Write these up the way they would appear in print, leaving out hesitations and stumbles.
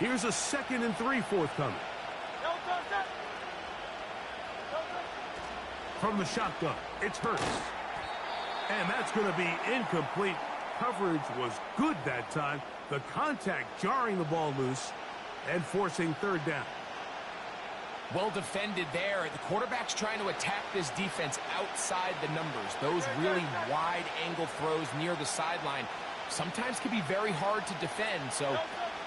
Here's a 2nd and 3 forthcoming. From the shotgun, it's Hurts. And that's going to be incomplete. Coverage was good that time. The contact jarring the ball loose and forcing 3rd down. Well defended there. The quarterback's trying to attack this defense outside the numbers. Those really wide angle throws near the sideline sometimes can be very hard to defend. So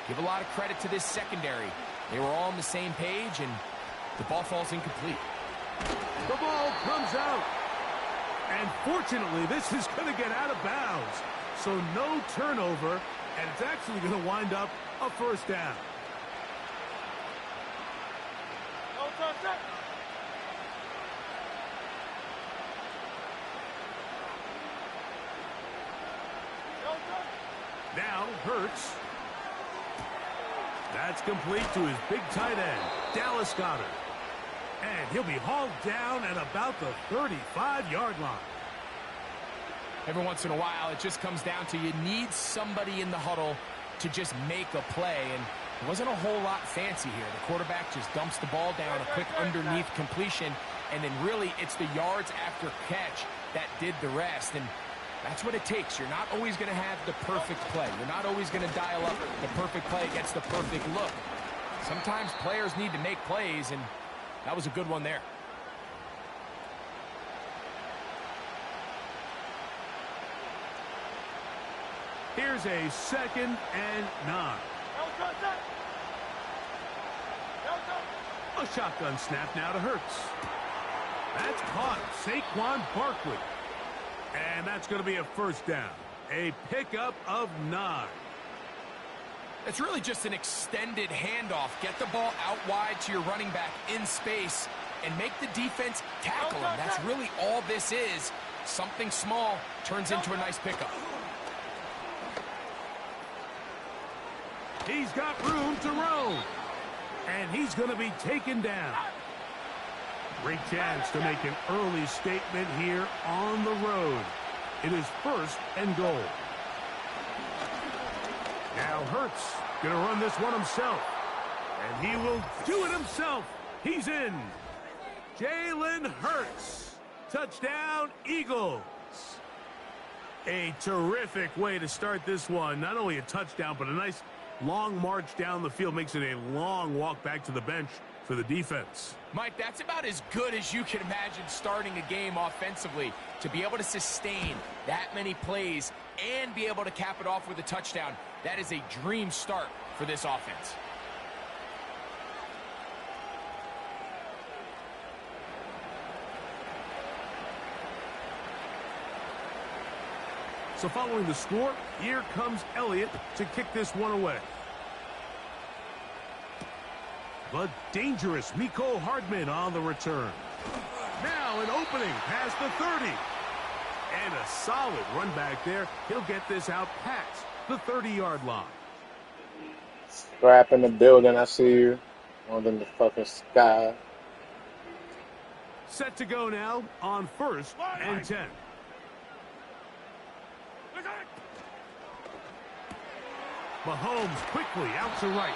give a lot of credit to this secondary. They were all on the same page, and the ball falls incomplete. The ball comes out. And fortunately, this is going to get out of bounds. So no turnover, and it's actually going to wind up a 1st down. Now Hurts. That's complete to his big tight end, Dallas Goedert. And he'll be hauled down at about the 35-yard line. Every once in a while, it just comes down to you need somebody in the huddle to just make a play. And it wasn't a whole lot fancy here. The quarterback just dumps the ball down, a quick underneath completion, and then really it's the yards after catch that did the rest. And that's what it takes. You're not always going to have the perfect play. You're not always going to dial up the perfect play against the perfect look. Sometimes players need to make plays, and that was a good one there. Here's a 2nd and 9. A shotgun snap now to Hurts. That's caught. Saquon Barkley. And that's going to be a 1st down. A pickup of 9. It's really just an extended handoff. Get the ball out wide to your running back in space and make the defense tackle him. That's really all this is. Something small turns into a nice pickup. He's got room to roam. And he's going to be taken down. Great chance to make an early statement here on the road. It is 1st and goal. Now Hurts going to run this one himself. And he will do it himself. He's in. Jalen Hurts. Touchdown, Eagles. A terrific way to start this one. Not only a touchdown, but a nice long march down the field. Makes it a long walk back to the bench for the defense. Mike, that's about as good as you can imagine starting a game offensively. To be able to sustain that many plays and be able to cap it off with a touchdown, that is a dream start for this offense. So following the score, here comes Elliott to kick this one away. The dangerous Mecole Hardman on the return. Now an opening past the 30. And a solid run back there. He'll get this out past the 30-yard line. Scrap in the building, I see you. On in the fucking sky. Set to go now on 1st and 10. Mahomes quickly out to Rice.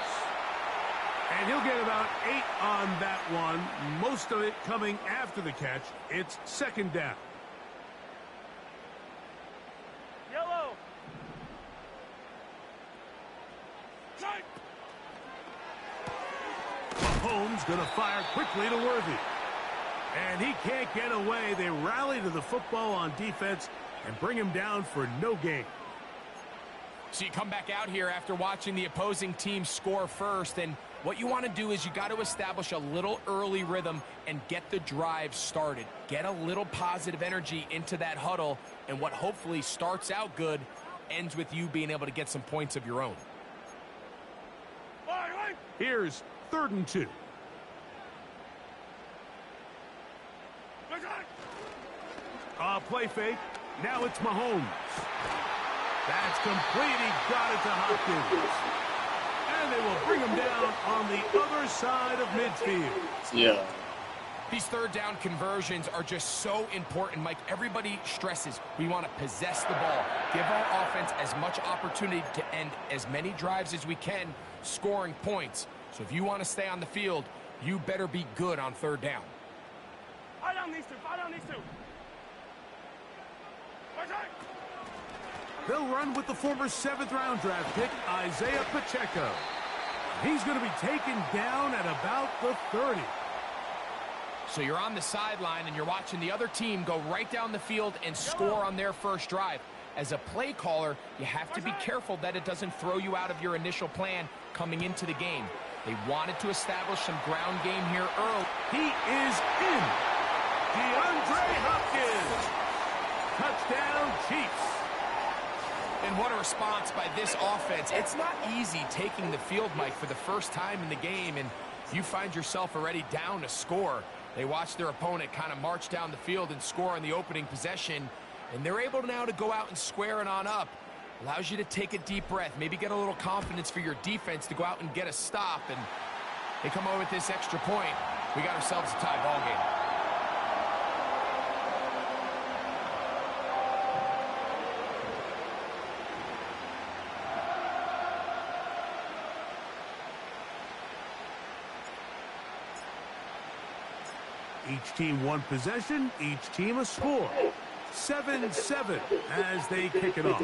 And he'll get about 8 on that one. Most of it coming after the catch. It's 2nd down. Yellow. Mahomes going to fire quickly to Worthy. And he can't get away. They rally to the football on defense and bring him down for no gain. So you come back out here after watching the opposing team score first, and what you want to do is you got to establish a little early rhythm and get the drive started. Get a little positive energy into that huddle, and what hopefully starts out good ends with you being able to get some points of your own. Here's 3rd and 2. Play fake. Now it's Mahomes. That's complete. He got it to Hopkins. And they will bring him down on the other side of midfield. Yeah. These 3rd down conversions are just so important, Mike. Everybody stresses we want to possess the ball, give our offense as much opportunity to end as many drives as we can, scoring points. So if you want to stay on the field, you better be good on third down. Fire down these two. Fire down these two. They'll run with the former 7th-round draft pick, Isaiah Pacheco. He's going to be taken down at about the 30. So you're on the sideline and you're watching the other team go right down the field and score on their first drive. As a play caller, you have to be careful that it doesn't throw you out of your initial plan coming into the game. They wanted to establish some ground game here early. He is in. DeAndre Hopkins. Touchdown, Chiefs. And what a response by this offense. It's not easy taking the field, Mike, for the first time in the game, and you find yourself already down a score. They watch their opponent kind of march down the field and score on the opening possession, and they're able now to go out and square it on up. Allows you to take a deep breath, maybe get a little confidence for your defense to go out and get a stop, and they come over with this extra point. We got ourselves a tie ball game. Each team one possession, each team a score. 7-7 as they kick it off.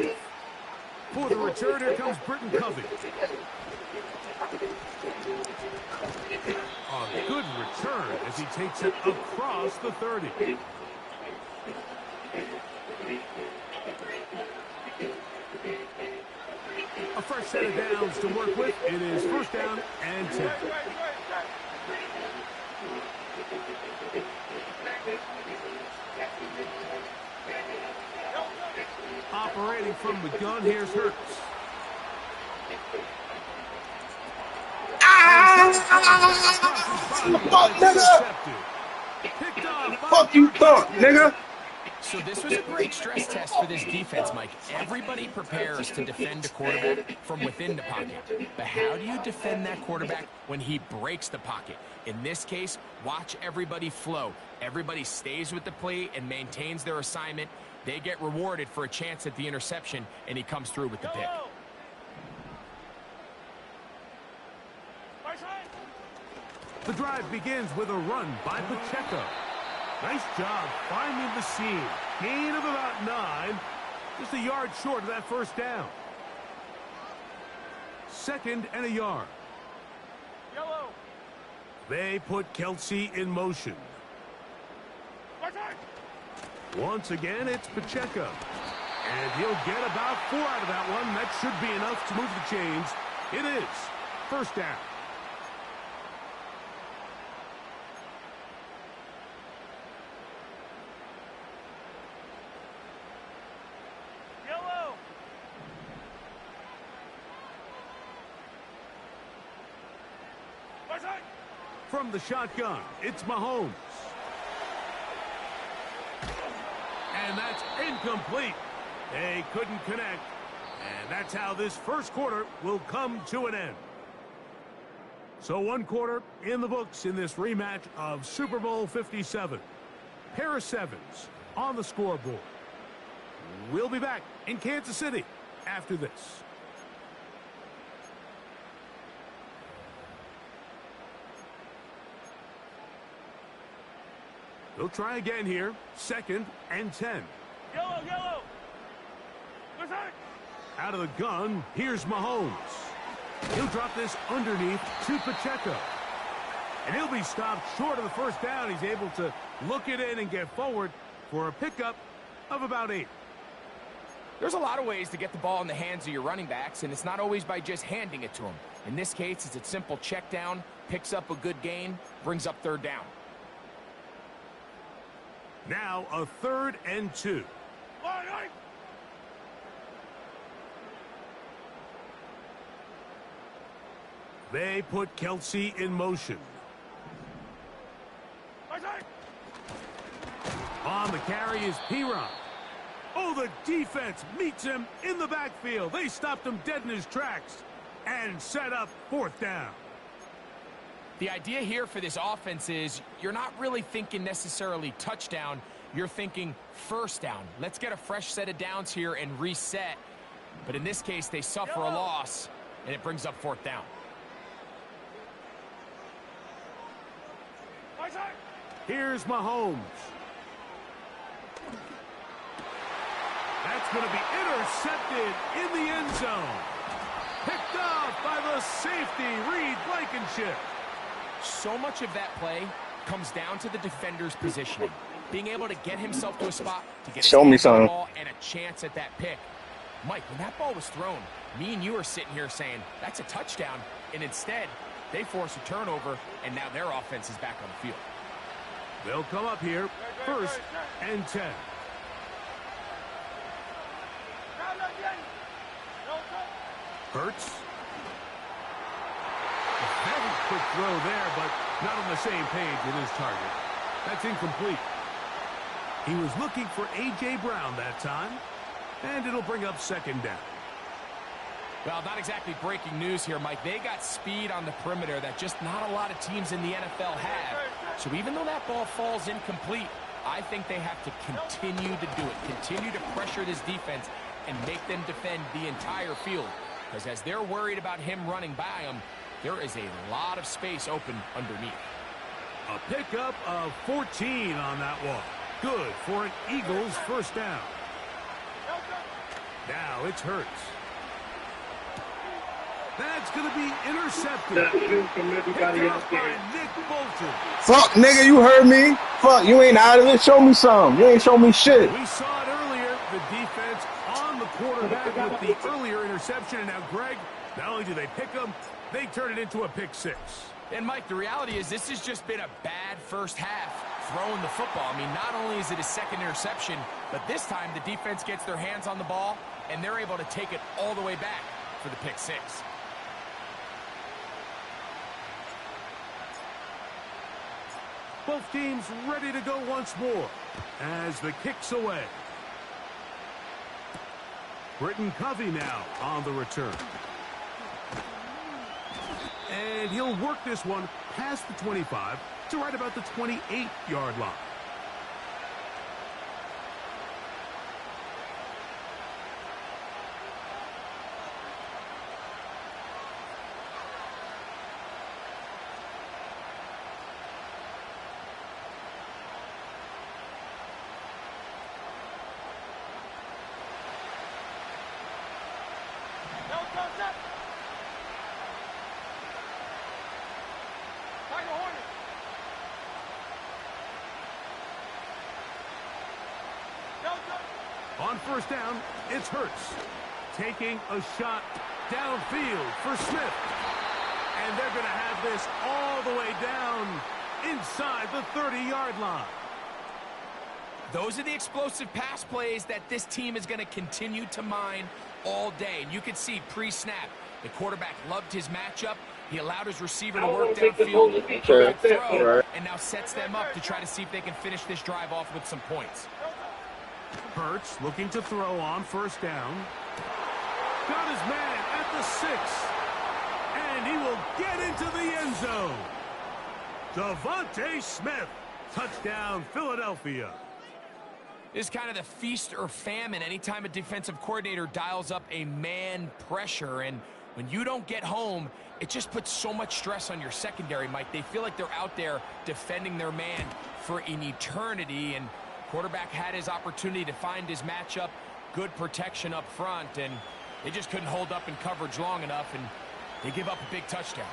For the return, here comes Britton Covey. A good return as he takes it across the 30. A fresh set of downs to work with. It is first down and 10. Operating from the gun, here's Hurts. Fuck, nigga! Fuck you thought, nigga! So this was a great stress test for this defense, Mike. Everybody prepares to defend a quarterback from within the pocket. But how do you defend that quarterback when he breaks the pocket? In this case, watch everybody flow. Everybody stays with the play and maintains their assignment. They get rewarded for a chance at the interception, and he comes through with the pick. The drive begins with a run by Pacheco. Nice job finding the seam. Gain of about 9. Just a yard short of that first down. 2nd and a yard. Yellow. They put Kelsey in motion. Once again, it's Pacheco. And he'll get about 4 out of that one. That should be enough to move the chains. It is first down. Yellow. From the shotgun, it's Mahomes. And that's incomplete. They couldn't connect. And that's how this first quarter will come to an end. So 1 quarter in the books in this rematch of Super Bowl 57. Pair of 7s on the scoreboard. We'll be back in Kansas City after this. They'll try again here. 2nd and 10. Yellow, yellow. Out of the gun, here's Mahomes. He'll drop this underneath to Pacheco. And he'll be stopped short of the first down. He's able to look it in and get forward for a pickup of about 8. There's a lot of ways to get the ball in the hands of your running backs, and it's not always by just handing it to them. In this case, it's a simple check down, picks up a good gain, brings up 3rd down. Now a 3rd and 2. They put Kelsey in motion. On the carry is P-Ron. Oh, the defense meets him in the backfield. They stopped him dead in his tracks and set up 4th down. The idea here for this offense is you're not really thinking necessarily touchdown. You're thinking first down. Let's get a fresh set of downs here and reset. But in this case, they suffer a loss, and it brings up 4th down. Here's Mahomes. That's going to be intercepted in the end zone. Picked off by the safety, Reed Blankenship. So much of that play comes down to the defender's positioning. Being able to get himself to a spot to get Show me some. the ball and a chance at that pick. Mike, when that ball was thrown, me and you are sitting here saying, that's a touchdown. And instead, they force a turnover, and now their offense is back on the field. They'll come up here, 1st and 10. Hurts. Very quick throw there, but not on the same page with his target. That's incomplete. He was looking for A.J. Brown that time, and it'll bring up 2nd down. Well, not exactly breaking news here, Mike. They got speed on the perimeter that just not a lot of teams in the NFL have. So even though that ball falls incomplete, I think they have to continue to do it. Continue to pressure this defense and make them defend the entire field. Because as they're worried about him running by them, there is a lot of space open underneath. A pickup of 14 on that one. Good for an Eagles 1st down. Now it's Hurts. That's going to be intercepted. Picked off by Nick Bolton. Fuck, nigga, you heard me. Fuck, you ain't out of it. Show me some. You ain't show me shit. We saw it earlier. The defense on the quarterback with the earlier interception. And now, Greg, not only do they pick him, they turn it into a pick 6. And, Mike, the reality is this has just been a bad first half throwing the football. I mean, not only is it a 2nd interception, but this time the defense gets their hands on the ball, and they're able to take it all the way back for the pick 6. Both teams ready to go once more as the kick's away. Britton Covey now on the return. And he'll work this one past the 25 to right about the 28-yard line. On 1st down, it's Hurts taking a shot downfield for Smith. And they're going to have this all the way down inside the 30-yard line. Those are the explosive pass plays that this team is going to continue to mine all day. And you can see pre-snap, the quarterback loved his matchup. He allowed his receiver to work downfield, throw, and now sets them up to try to see if they can finish this drive off with some points. Hurts looking to throw on 1st down. Got his man at the 6. And he will get into the end zone. Devontae Smith. Touchdown, Philadelphia. This is kind of the feast or famine anytime a defensive coordinator dials up a man pressure. And when you don't get home, it just puts so much stress on your secondary, Mike. They feel like they're out there defending their man for an eternity. And quarterback had his opportunity to find his matchup, good protection up front, and they just couldn't hold up in coverage long enough, and they give up a big touchdown.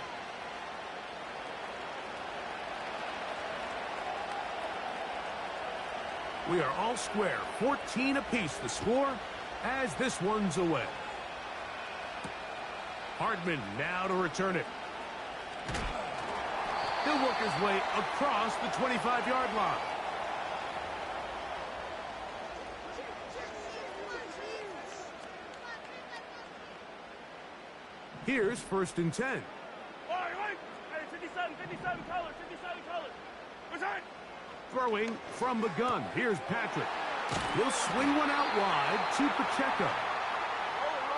We are all square, 14 apiece the score as this one's away. Hardman now to return it. He'll work his way across the 25-yard line. Here's 1st and 10. Hey, 57 color. Return. Throwing from the gun. Here's Patrick. He'll swing one out wide to Pacheco.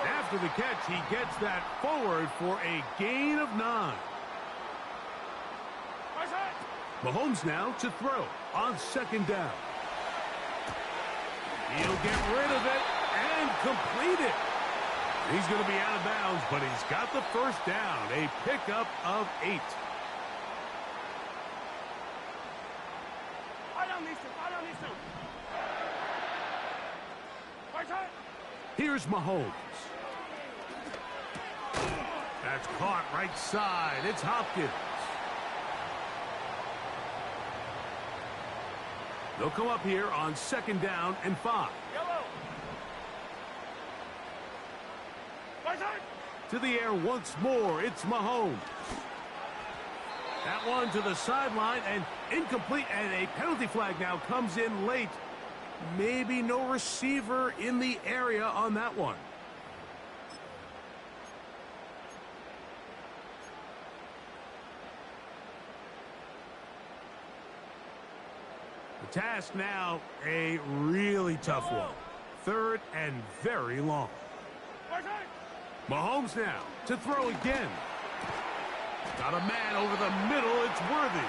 After the catch, he gets that forward for a gain of 9. Mahomes now to throw on 2nd down. He'll get rid of it and complete it. He's going to be out of bounds, but he's got the 1st down. A pickup of 8. Here's Mahomes. That's caught right side. It's Hopkins. They'll come up here on 2nd down and 5. Yellow. Right side. To the air once more. It's Mahomes. That one to the sideline and incomplete, and a penalty flag now comes in late. Maybe no receiver in the area on that one. The task now, a really tough one. 3rd and very long. Right side. Mahomes now to throw again. Got a man over the middle. It's worthy.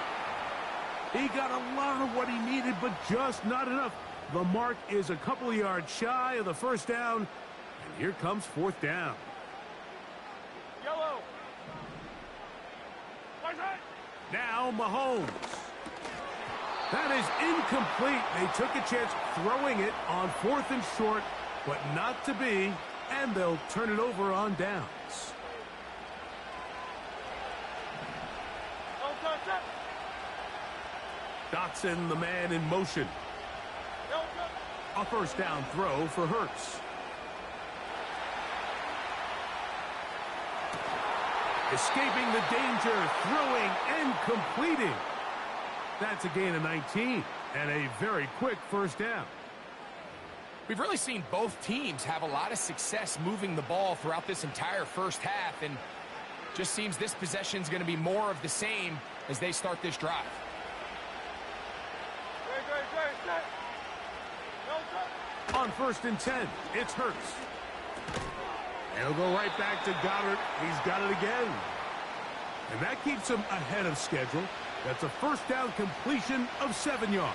He got a lot of what he needed, but just not enough. The mark is a couple of yards shy of the 1st down. And here comes 4th down. Yellow. Right side. Now Mahomes. That is incomplete. They took a chance throwing it on 4th and short, but not to be. And they'll turn it over on downs. Dotson, the man in motion. A 1st down throw for Hurts. Escaping the danger, throwing and completing. That's a gain of 19 and a very quick 1st down. We've really seen both teams have a lot of success moving the ball throughout this entire 1st half, and just seems this possession is going to be more of the same as they start this drive. On 1st and 10, it's Hurts. He'll go right back to Goddard. He's got it again. And that keeps him ahead of schedule. That's a 1st down completion of 7 yards.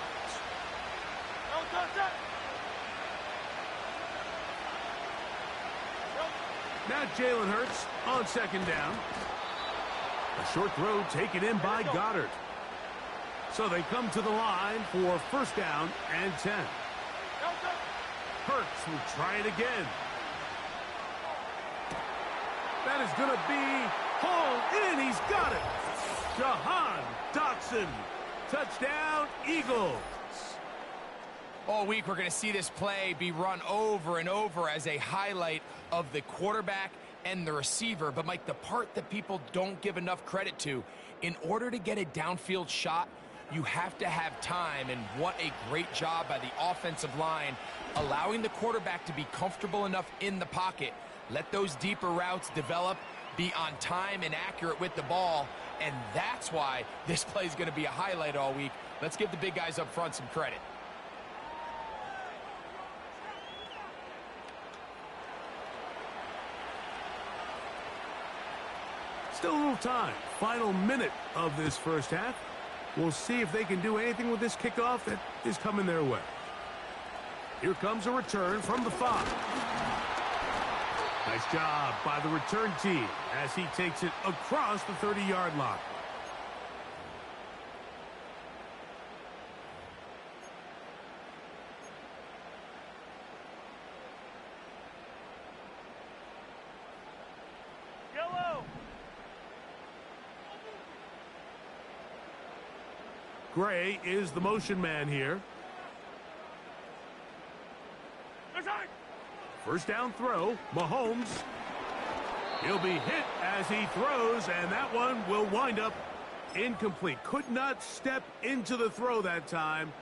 Now Jalen Hurts on 2nd down. A short throw taken in by Goddard. So they come to the line for 1st down and 10. Hurts will try it again. That is going to be hauled in. He's got it. Jahan Dotson. Touchdown, Eagles. All week we're going to see this play be run over and over as a highlight of the quarterback and the receiver. But, Mike, the part that people don't give enough credit to, in order to get a downfield shot, you have to have time, and what a great job by the offensive line, allowing the quarterback to be comfortable enough in the pocket. Let those deeper routes develop, be on time and accurate with the ball, and that's why this play is going to be a highlight all week. Let's give the big guys up front some credit. Still a little time. Final minute of this 1st half. We'll see if they can do anything with this kickoff that is coming their way. Here comes a return from the 5. Nice job by the return team as he takes it across the 30-yard line. Yellow. Gray is the motion man here. Right side. 1st down throw, Mahomes. He'll be hit as he throws, and that one will wind up incomplete. Could not step into the throw that time.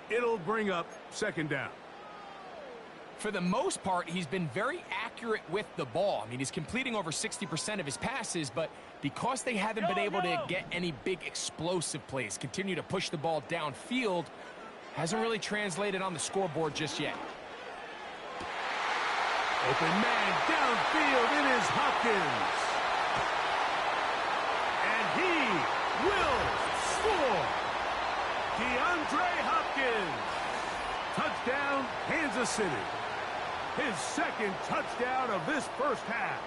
It'll bring up 2nd down. For the most part, he's been very accurate with the ball. I mean, he's completing over 60% of his passes, but because they haven't been able to get any big explosive plays, continue to push the ball downfield, hasn't really translated on the scoreboard just yet. Open man downfield. It is Hopkins. And he will score. DeAndre Hopkins. Touchdown, Kansas City. His 2nd touchdown of this 1st half.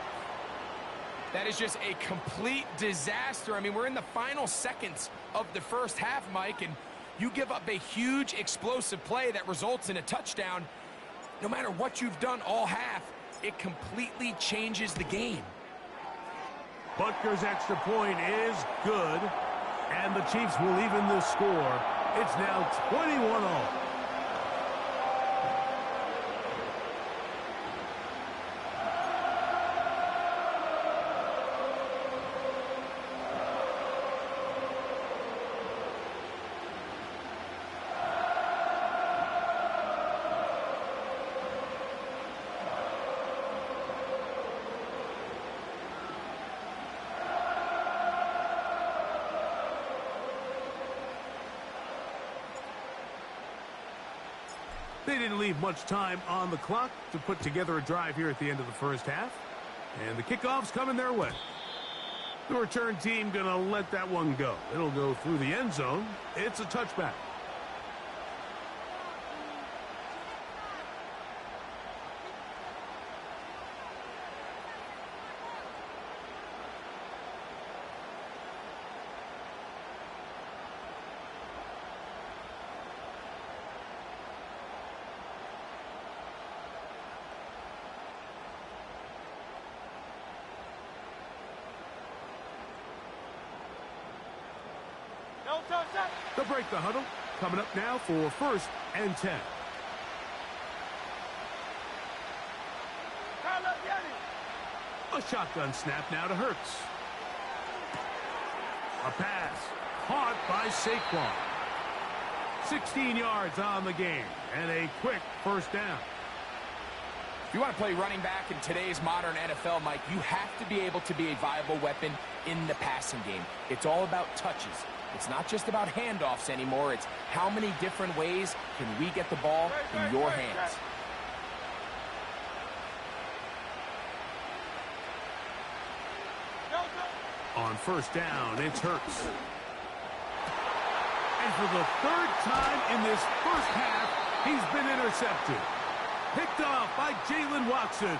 That is just a complete disaster. I mean, we're in the final seconds of the 1st half, Mike, and you give up a huge explosive play that results in a touchdown. No matter what you've done all half, it completely changes the game. Butker's extra point is good, and the Chiefs will even the score. It's now 21-all. They didn't leave much time on the clock to put together a drive here at the end of the first half. And the kickoff's coming their way. The return team going to let that one go. It'll go through the end zone. It's a touchback. They'll break the huddle. Coming up now for 1st and 10. A shotgun snap now to Hurts. A pass caught by Saquon. 16 yards on the game and a quick first down. If you want to play running back in today's modern NFL, Mike, you have to be able to be a viable weapon in the passing game. It's all about touches. It's not just about handoffs anymore. It's how many different ways can we get the ball in your hands. On first down, it's Hurts. And for the 3rd time in this first half, he's been intercepted. Picked off by Jalen Watson.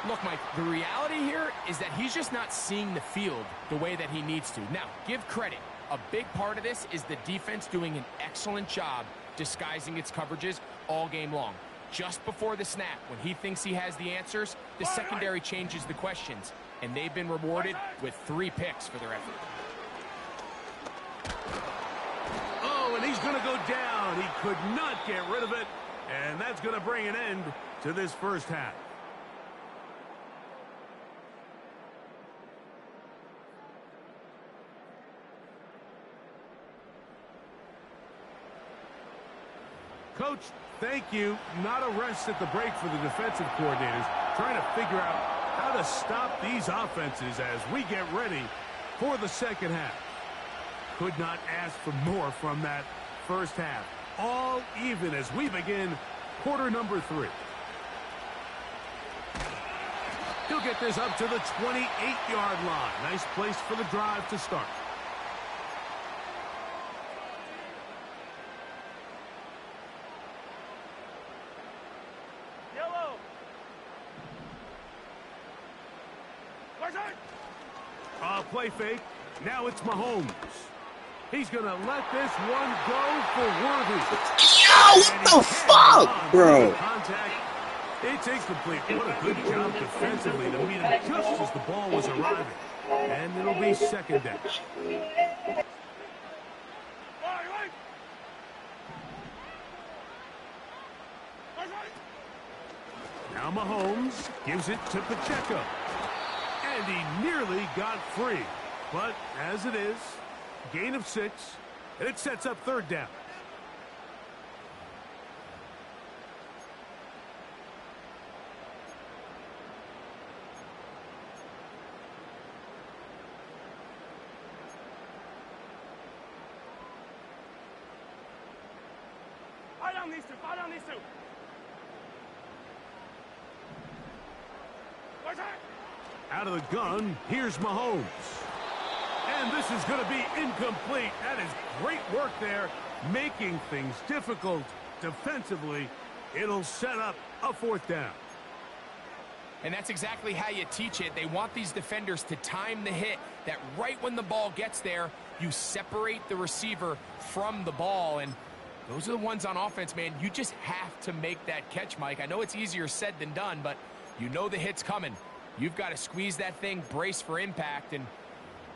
Look, Mike, the reality here is that he's just not seeing the field the way that he needs to. Now, give credit. A big part of this is the defense doing an excellent job disguising its coverages all game long. Just before the snap, when he thinks he has the answers, the secondary changes the questions, and they've been rewarded with 3 picks for their effort. Oh, and he's going to go down. He could not get rid of it, and that's going to bring an end to this first half. Coach, thank you. Not a rest at the break for the defensive coordinators, trying to figure out how to stop these offenses as we get ready for the second half. Could not ask for more from that first half. All even as we begin quarter number 3. He'll get this up to the 28-yard line. Nice place for the drive to start. Play fake. Now it's Mahomes. He's going to let this one go for Worthy. Yo, what the fuck, bro? Contact. It's incomplete. What a good job defensively to meet him just as the ball was arriving. And it'll be 2nd down. Now Mahomes gives it to Pacheco. And he nearly got free. But as it is, gain of 6, and it sets up 3rd down. Fire down these two. Out of the gun, here's Mahomes. And this is going to be incomplete. That is great work there, making things difficult defensively. It'll set up a 4th down. And that's exactly how you teach it. They want these defenders to time the hit, that right when the ball gets there, you separate the receiver from the ball. And those are the ones on offense, man. You just have to make that catch, Mike. I know it's easier said than done, but You know the hit's coming. You've got to squeeze that thing, brace for impact, and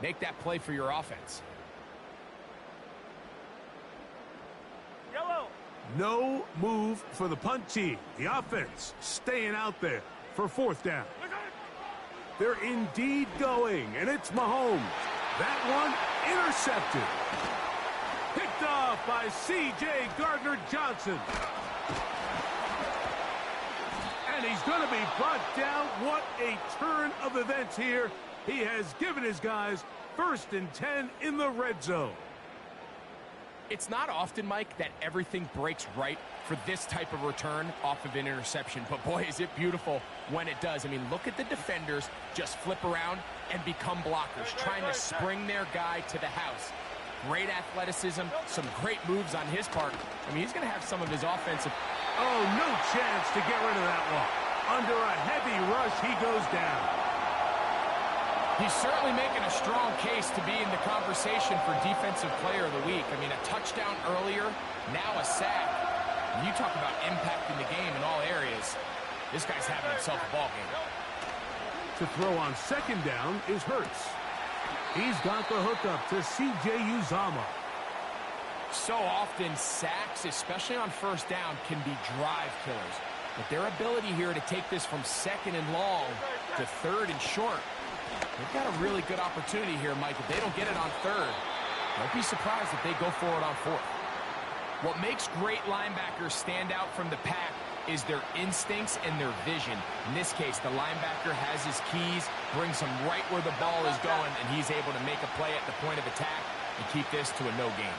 make that play for your offense. Yellow. No move for the punt team. The offense staying out there for 4th down. They're indeed going, and it's Mahomes. That one intercepted. Picked off by C.J. Gardner-Johnson. And he's going to be brought down. What a turn of events here. He has given his guys 1st and 10 in the red zone. It's not often, Mike, that everything breaks right for this type of return off of an interception. But, boy, is it beautiful when it does. I mean, look at the defenders just flip around and become blockers, trying to spring their guy to the house. Great athleticism, some great moves on his part. I mean, he's going to have some of his offensive... Oh, no chance to get rid of that one. Under a heavy rush, he goes down. He's certainly making a strong case to be in the conversation for Defensive Player of the Week. I mean, a touchdown earlier, now a sack. You talk about impacting the game in all areas. This guy's having himself a ball game. To throw on 2nd down is Hurts. He's got the hookup to C.J. Uzomah. So often, sacks, especially on 1st down, can be drive killers. But their ability here to take this from 2nd and long to 3rd and short, they've got a really good opportunity here, Mike. If they don't get it on 3rd, don't be surprised if they go for it on 4th. What makes great linebackers stand out from the pack is their instincts and their vision. In this case, the linebacker has his keys, brings him right where the ball is going, and he's able to make a play at the point of attack and keep this to a no gain.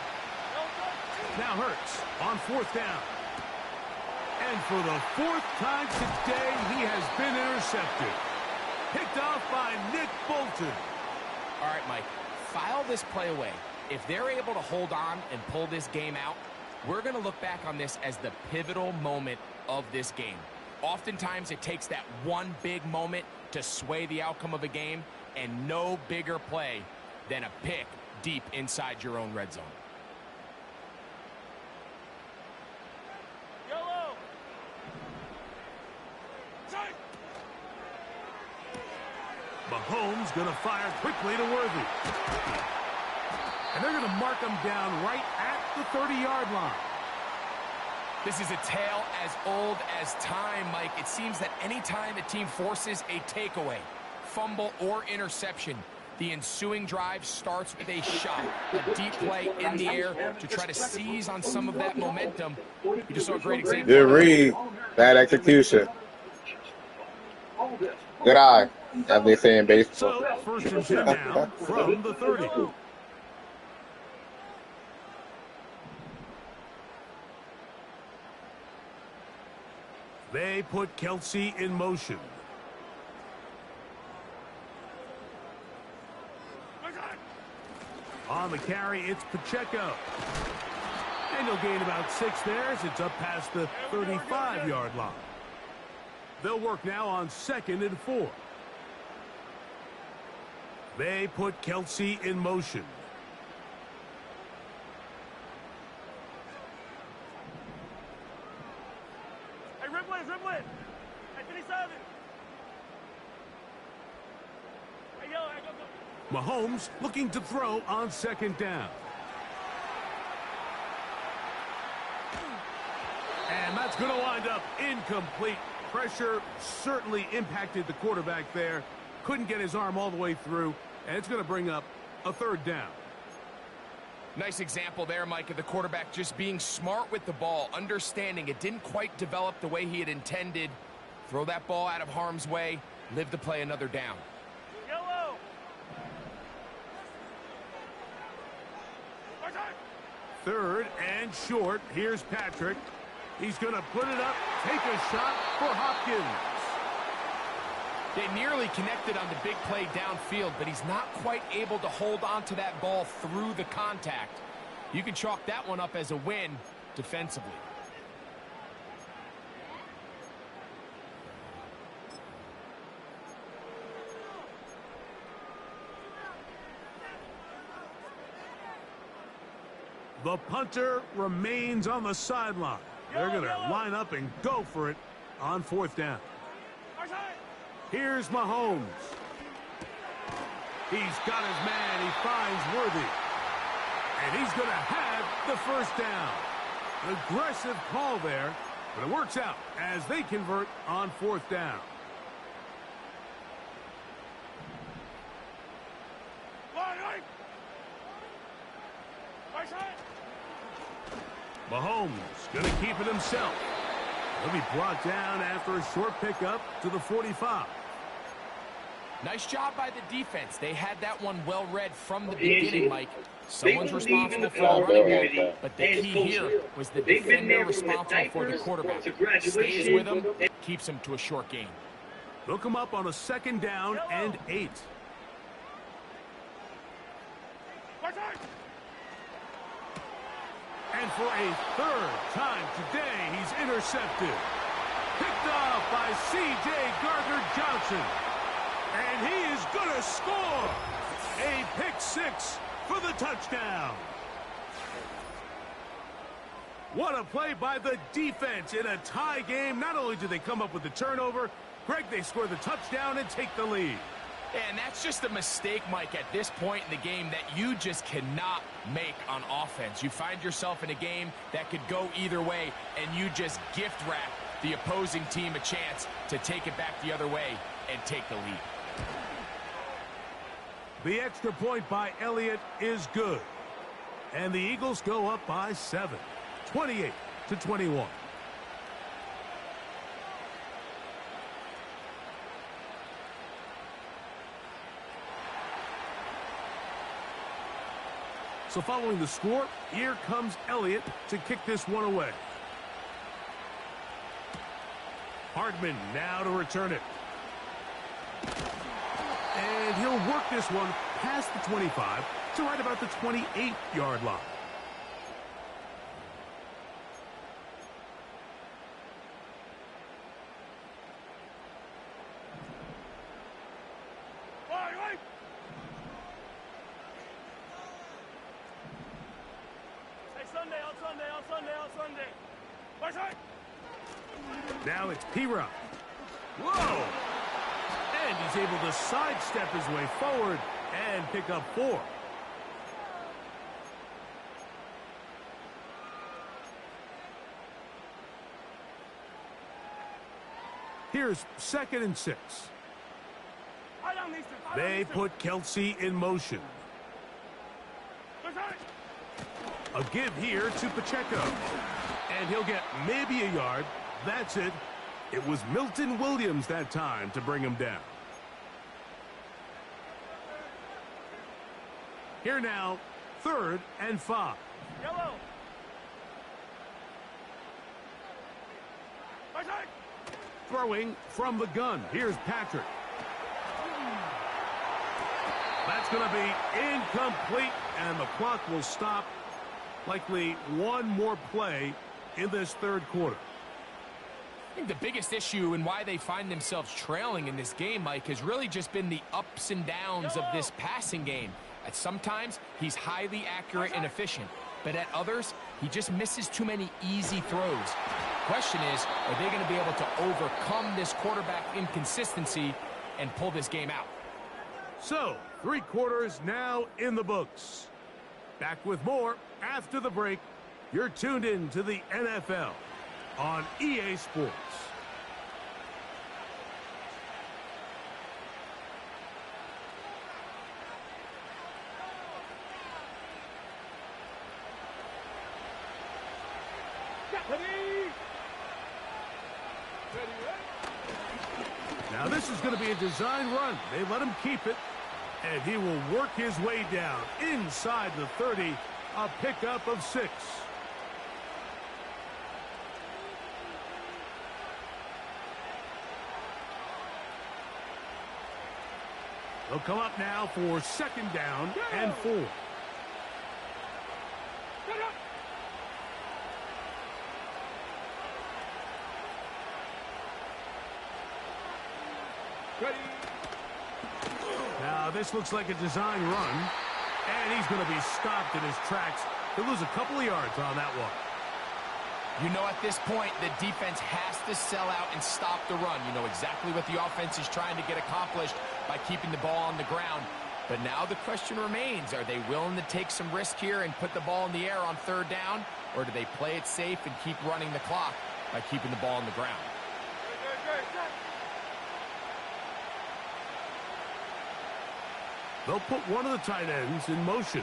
Now Hurts on 4th down. And for the 4th time today, he has been intercepted. Picked off by Nick Bolton. All right, Mike, file this play away. If they're able to hold on and pull this game out, we're going to look back on this as the pivotal moment of this game. Oftentimes, it takes that one big moment to sway the outcome of a game, and no bigger play than a pick deep inside your own red zone. Yellow. Mahomes going to fire quickly to Worthy. And they're going to mark him down right at the 30-yard line. This is a tale as old as time, Mike. It seems that any time a team forces a takeaway, fumble, or interception, the ensuing drive starts with a shot, a deep play in the air to try to seize on some of that momentum. You just saw a great example. Good read. Bad execution. Good eye, as they say in baseball. So, 1st and 10 now from the 30. They put Kelsey in motion. On the carry, it's Pacheco. And he'll gain about 6 there as it's up past the 35-yard line. They'll work now on 2nd and 4. They put Kelsey in motion. Hey, Ripley. Hey, 57. Hey, yo, hey, go. Mahomes looking to throw on 2nd down. And that's going to wind up incomplete. Pressure certainly impacted the quarterback there. Couldn't get his arm all the way through, and it's going to bring up a 3rd down. Nice example there, Mike, of the quarterback just being smart with the ball, understanding it didn't quite develop the way he had intended. Throw that ball out of harm's way, live to play another down. Yellow. 3rd and short. Here's Patrick. He's going to put it up, take a shot for Hopkins. They nearly connected on the big play downfield, but he's not quite able to hold on to that ball through the contact. You can chalk that one up as a win defensively. The punter remains on the sideline. They're going to line up and go for it on 4th down. Our time. Here's Mahomes. He's got his man. He finds Worthy. And he's going to have the first down. Aggressive call there, but it works out as they convert on fourth down. Mahomes going to keep it himself. He'll be brought down after a short pickup to the 45. Nice job by the defense. They had that one well read from the beginning, Mike. Someone's responsible for the running game, but the key here was the defender responsible for the quarterback. Stays with him, keeps him to a short gain. They'll come up on a second down and 8. And for a third time today, he's intercepted. Picked off by C.J. Gardner-Johnson. And he is going to score. A pick six for the touchdown. What a play by the defense in a tie game. Not only do they come up with the turnover, Greg, they score the touchdown and take the lead. And that's just a mistake, Mike, at this point in the game that you just cannot make on offense. You find yourself in a game that could go either way, and you just gift wrap the opposing team a chance to take it back the other way and take the lead. The extra point by Elliott is good. And the Eagles go up by 7, 28-21. So following the score, here comes Elliott to kick this one away. Hardman now to return it. And he'll work this one past the 25 to right about the 28-yard line. Now it's P-Rock. Whoa! And he's able to sidestep his way forward and pick up 4. Here's 2nd and 6. They put Kelsey in motion. A give here to Pacheco. And he'll get maybe a yard. That's it. It was Milton Williams that time to bring him down. Here now, 3rd and 5. Yellow. Throwing from the gun. Here's Patrick. That's going to be incomplete, and the clock will stop. Likely one more play in this 3rd quarter. I think the biggest issue and why they find themselves trailing in this game, Mike, has really just been the ups and downs of this passing game. At sometimes, he's highly accurate and efficient, but at others, he just misses too many easy throws. Question is, are they going to be able to overcome this quarterback inconsistency and pull this game out? So, 3 quarters now in the books. Back with more after the break. You're tuned in to the NFL on EA Sports. Now this is going to be a design run. They let him keep it, and he will work his way down inside the 30, a pickup of 6. They'll come up now for 2nd down and 4. Now this looks like a design run, and he's going to be stopped in his tracks. He'll lose a couple of yards on that one. You know at this point the defense has to sell out and stop the run. You know exactly what the offense is trying to get accomplished by keeping the ball on the ground. But now the question remains, are they willing to take some risk here and put the ball in the air on third down? Or do they play it safe and keep running the clock by keeping the ball on the ground? They'll put one of the tight ends in motion.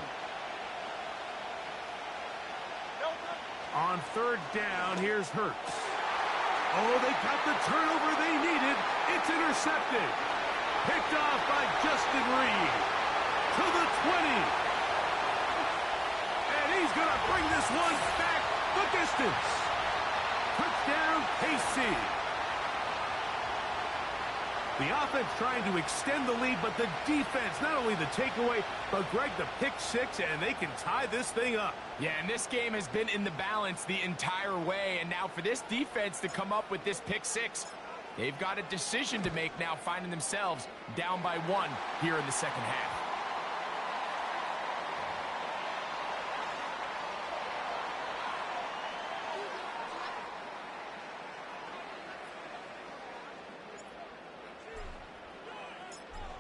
On third down, here's Hurts. Oh, they got the turnover they needed. It's intercepted. Picked off by Justin Reed. To the 20. And he's going to bring this one back the distance. Touchdown, KC. The offense trying to extend the lead, but the defense, not only the takeaway, but Greg, the pick six, and they can tie this thing up. Yeah, and this game has been in the balance the entire way, and now for this defense to come up with this pick six, they've got a decision to make now, finding themselves down by one here in the second half.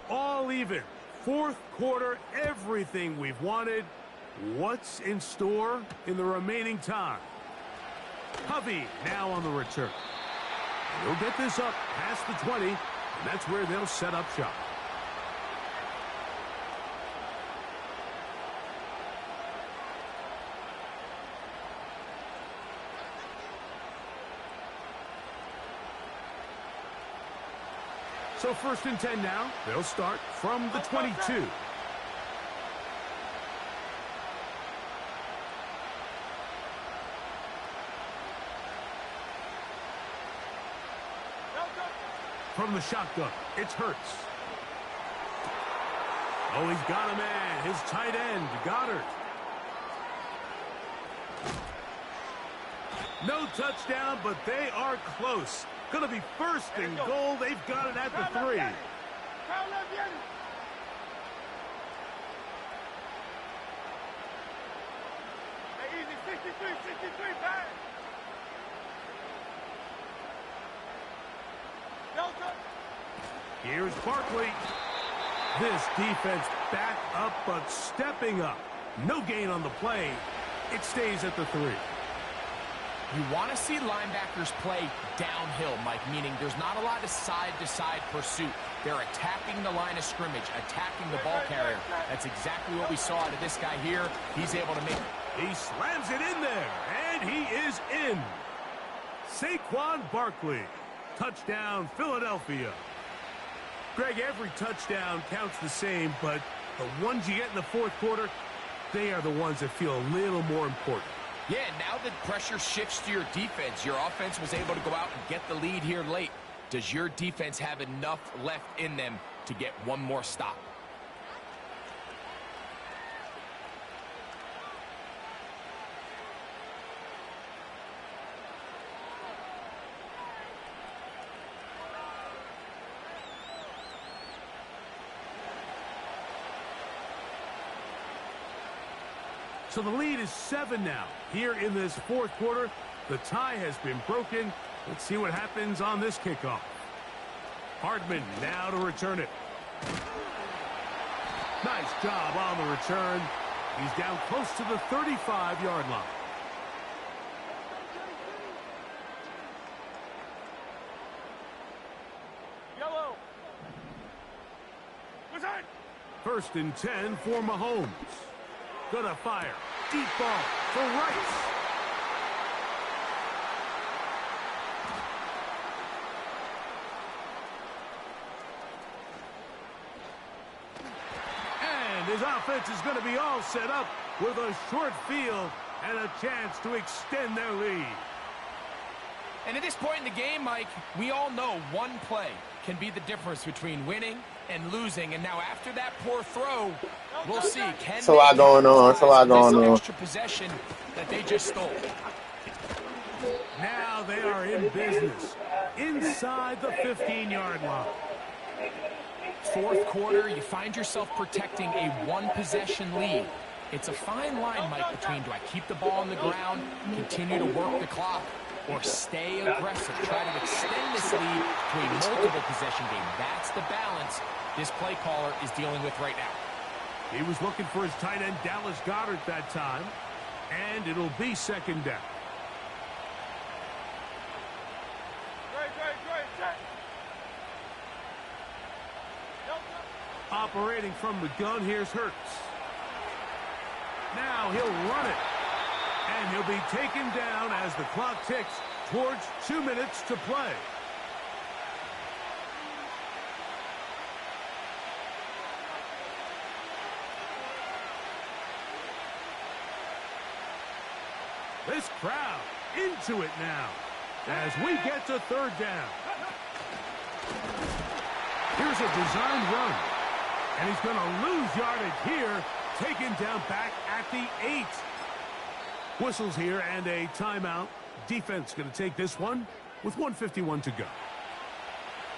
All even. Fourth quarter, everything we've wanted. What's in store in the remaining time? Hovey now on the return. He'll get this up past the 20, and that's where they'll set up shop. So 1st and 10 now. They'll start from the 22. From the shotgun, it's Hurts. Oh, he's got a man. His tight end, Goddard. No touchdown, but they are close. Going to be 1st and goal. They've got it at the 3. Easy, 63, back. Here's Barkley. This defense back up, but stepping up. No gain on the play. It stays at the 3. You want to see linebackers play downhill, Mike, meaning there's not a lot of side-to-side pursuit. They're attacking the line of scrimmage, attacking the ball carrier. That's exactly what we saw out of this guy here. He's able to make it. He slams it in there, and he is in. Saquon Barkley. Touchdown, Philadelphia. Greg, every touchdown counts the same, but the ones you get in the fourth quarter, they are the ones that feel a little more important. Yeah, now that pressure shifts to your defense, your offense was able to go out and get the lead here late. Does your defense have enough left in them to get one more stop? So the lead is 7 now. Here in this fourth quarter, the tie has been broken. Let's see what happens on this kickoff. Hardman now to return it. Nice job on the return. He's down close to the 35-yard line. Yellow. What's that? 1st and 10 for Mahomes. Gonna fire. Deep ball for Rice. And his offense is going to be all set up with a short field and a chance to extend their lead. And at this point in the game, Mike, we all know one play can be the difference between winning and losing. And now after that poor throw, we'll see. Can It's a lot going on. It's a lot going on. Extra possession that they just stole. Now they are in business inside the 15-yard line. Fourth quarter, you find yourself protecting a one-possession lead. It's a fine line, Mike, between do I keep the ball on the ground, continue to work the clock, or stay aggressive, try to extend this lead to a multiple possession game. That's the balance this play caller is dealing with right now. He was looking for his tight end, Dallas Goedert, that time. And it'll be second down. Operating from the gun, here's Hurts. Now he'll run it. And he'll be taken down as the clock ticks towards 2 minutes to play. This crowd into it now as we get to third down. Here's a designed run. And he's going to lose yardage here, taken down back at the 8. Whistles here and a timeout. Defense going to take this one with 1:51 to go.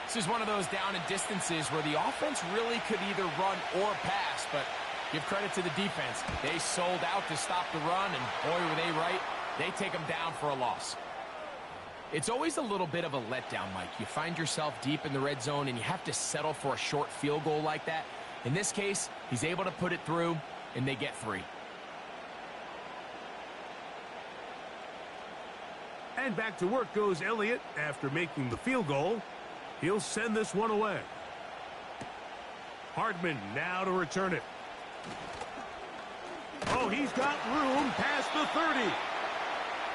This is one of those down and distances where the offense really could either run or pass, but give credit to the defense. They sold out to stop the run, and boy, were they right. They take them down for a loss. It's always a little bit of a letdown, Mike. You find yourself deep in the red zone, and you have to settle for a short field goal like that. In this case, he's able to put it through, and they get 3. And back to work goes Elliott after making the field goal. He'll send this one away. Hardman now to return it. Oh, he's got room past the 30.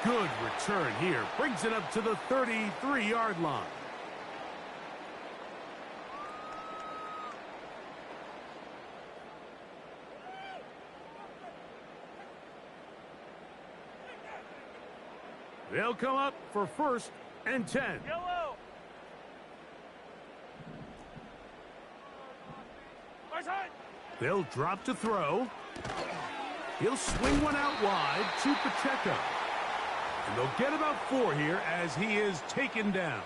Good return here. Brings it up to the 33-yard line. They'll come up for 1st and 10. Yellow. They'll drop to throw. He'll swing one out wide to Pacheco. And they'll get about 4 here as he is taken down.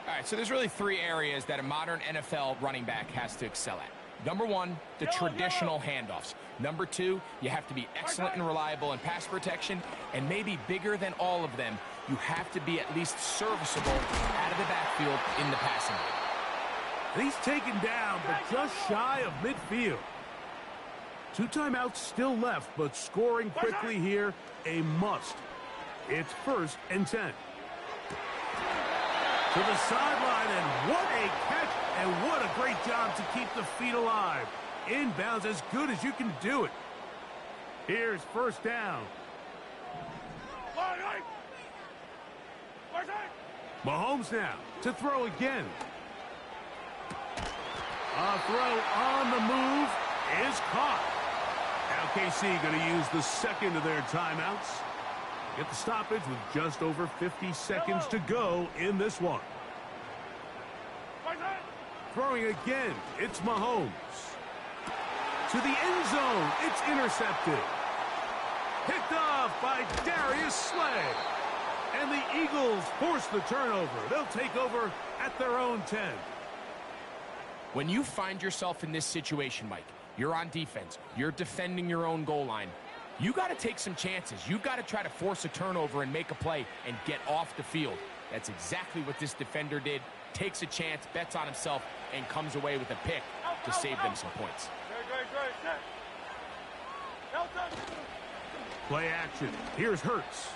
All right, so there's really 3 areas that a modern NFL running back has to excel at. Number 1, the traditional handoffs. Number 2, you have to be excellent and reliable in pass protection. And maybe bigger than all of them, you have to be at least serviceable out of the backfield in the passing game. He's taken down, but just shy of midfield. 2 timeouts still left, but scoring quickly here, a must. It's 1st and 10. To the sideline, and what a catch, and what a great job to keep the feet alive. Inbounds as good as you can do it. Here's 1st down. Mahomes now to throw again. A throw on the move is caught. Now KC going to use the second of their timeouts. Get the stoppage with just over 50 seconds to go in this one. Throwing again, it's Mahomes. To the end zone, it's intercepted. Picked off by Darius Slay. And the Eagles force the turnover. They'll take over at their own 10. When you find yourself in this situation, Mike, you're on defense, you're defending your own goal line, you got to take some chances. You got to try to force a turnover and make a play and get off the field. That's exactly what this defender did. Takes a chance, bets on himself, and comes away with a pick to save them some points. Play action. Here's Hurts.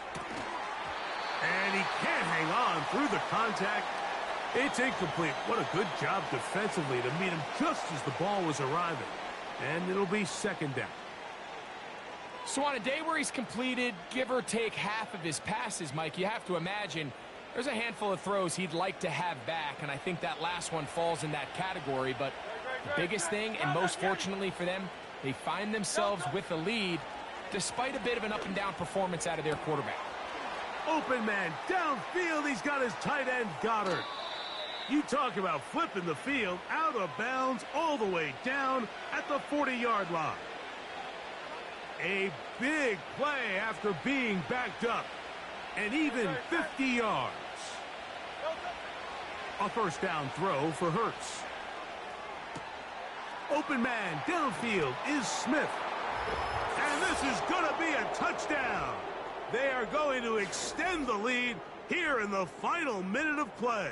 And he can't hang on through the contact. It's incomplete. What a good job defensively to meet him just as the ball was arriving. And it'll be 2nd down. So on a day where he's completed, give or take half of his passes, Mike, you have to imagine there's a handful of throws he'd like to have back, and I think that last one falls in that category. But the biggest thing, and most fortunately for them, they find themselves with a lead despite a bit of an up-and-down performance out of their quarterback. Open man downfield. He's got his tight end, Goddard. You talk about flipping the field out of bounds all the way down at the 40-yard line. A big play after being backed up. And even 50 yards. A 1st down throw for Hurts. Open man downfield is Smith. is going to be a touchdown. They are going to extend the lead here in the final minute of play.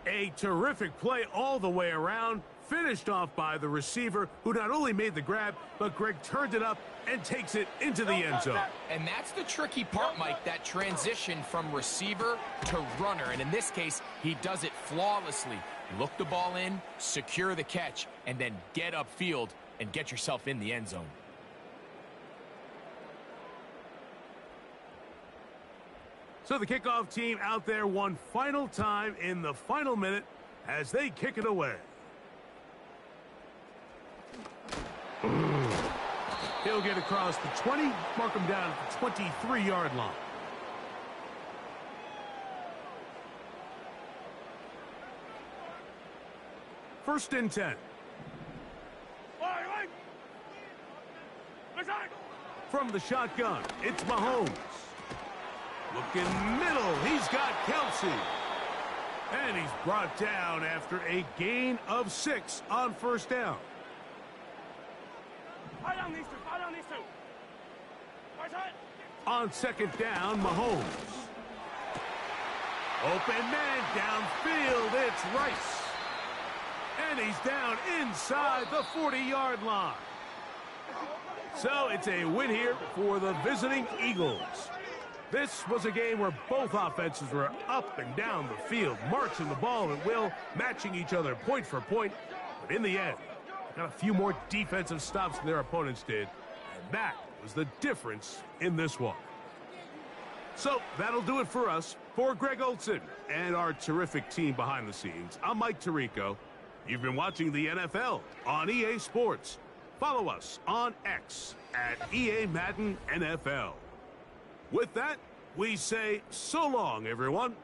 A terrific play all the way around, finished off by the receiver, who not only made the grab, but Greg turned it up and takes it into the end zone. And that's the tricky part, Mike, that transition from receiver to runner. And in this case, he does it flawlessly. Look the ball in, secure the catch, and then get upfield and get yourself in the end zone. So the kickoff team out there one final time in the final minute as they kick it away. He'll get across the 20, mark him down at the 23-yard line. First and 10. From the shotgun, it's Mahomes. Looking middle, he's got Kelsey. And he's brought down after a gain of 6 on first down. On second down, Mahomes. Open man downfield, it's Rice. And he's down inside the 40-yard line. So it's a win here for the visiting Eagles. This was a game where both offenses were up and down the field, marching the ball at will, matching each other point for point. But in the end, they got a few more defensive stops than their opponents did. And that was the difference in this one. So that'll do it for us. For Greg Olson and our terrific team behind the scenes, I'm Mike Tirico. You've been watching the NFL on EA Sports. Follow us on X at EA Madden NFL. With that, we say so long, everyone.